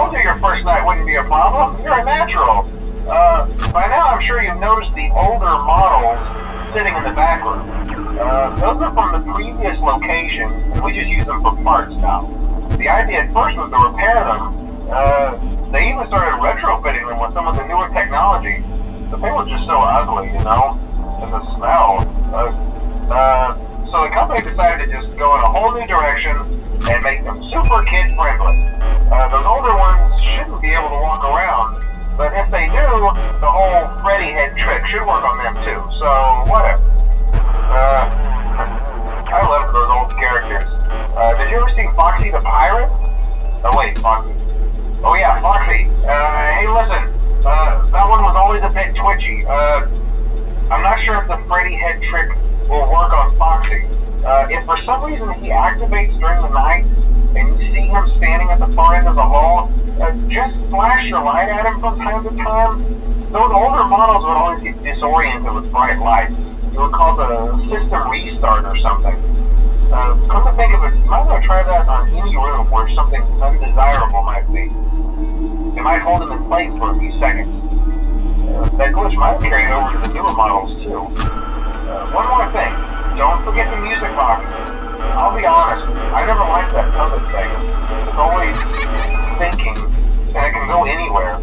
told you your first night wouldn't be a problem. You're a natural. By now I'm sure you've noticed the older models sitting in the back room. Those are from the previous location, and we just use them for parts now. The idea at first was to repair them. They even started retrofitting them with some of the newer technology, but they were just so ugly, you know? And the smell. So the company decided to just go in a whole new direction and make them super kid-friendly. Those older ones shouldn't be able to walk around, but if they do, the whole Freddy head trick should work on them too, so whatever. I love those old characters. Did you ever see Foxy the Pirate? Oh wait, Foxy. Oh yeah, Foxy. Hey listen, that one was always a bit twitchy. I'm not sure if the Freddy head trick will work on Foxy. If for some reason he activates during the night, and you see him standing at the far end of the hall, just flash your light at him from time to time. Those older models would always get disoriented with bright lights. It would cause a system restart or something. Come to think of it, you might want to try that on any room where something undesirable might be. It might hold him in place for a few seconds. That glitch might carry over to the newer models too. One more thing, don't forget the music box. I'll be honest, I never liked that puppet thing. It's always thinking, and it can go anywhere.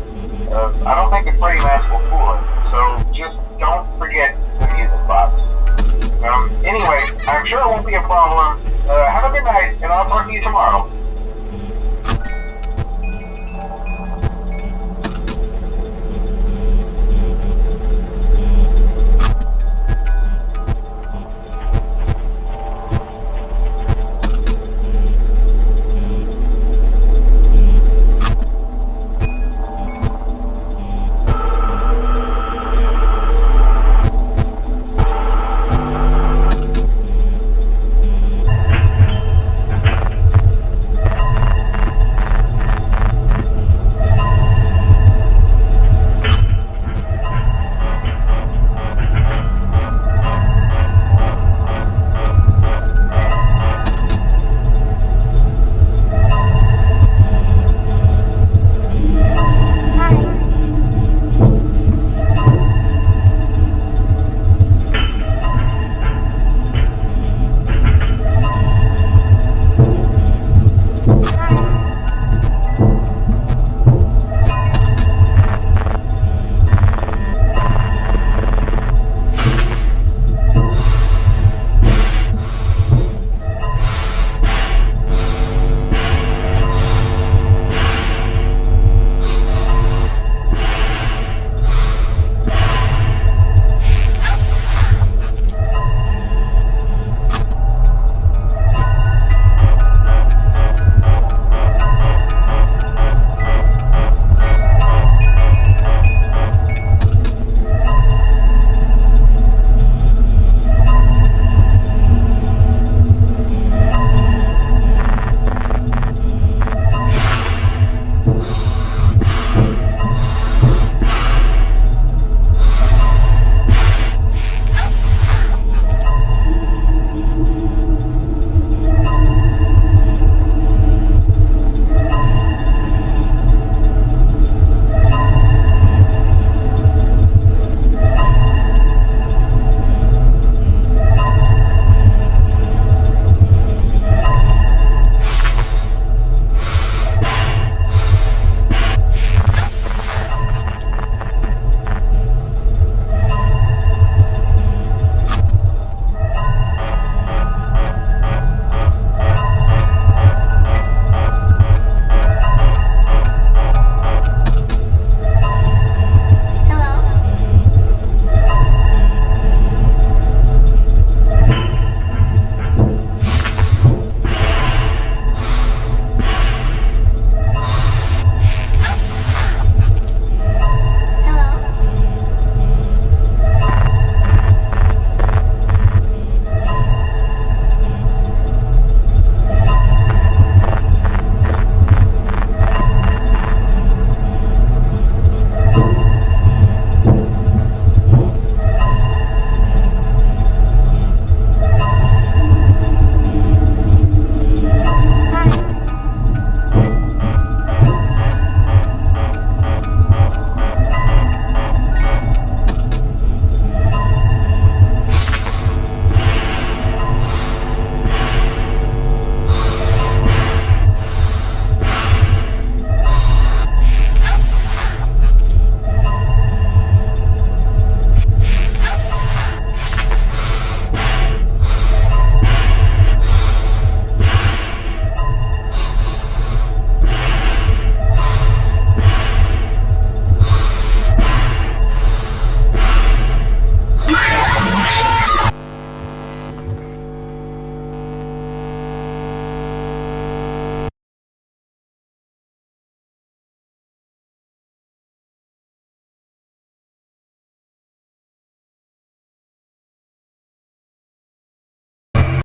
I don't think the Freddy mask will fool it, so just don't forget the music box. Anyway, I'm sure it won't be a problem.